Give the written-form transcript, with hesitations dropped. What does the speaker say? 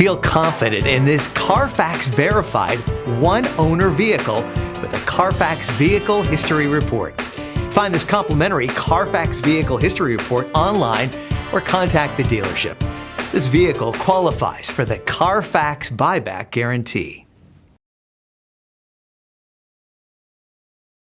Feel confident in this Carfax verified one-owner vehicle with a Carfax Vehicle History Report. Find this complimentary Carfax Vehicle History Report online or contact the dealership. This vehicle qualifies for the Carfax Buyback Guarantee.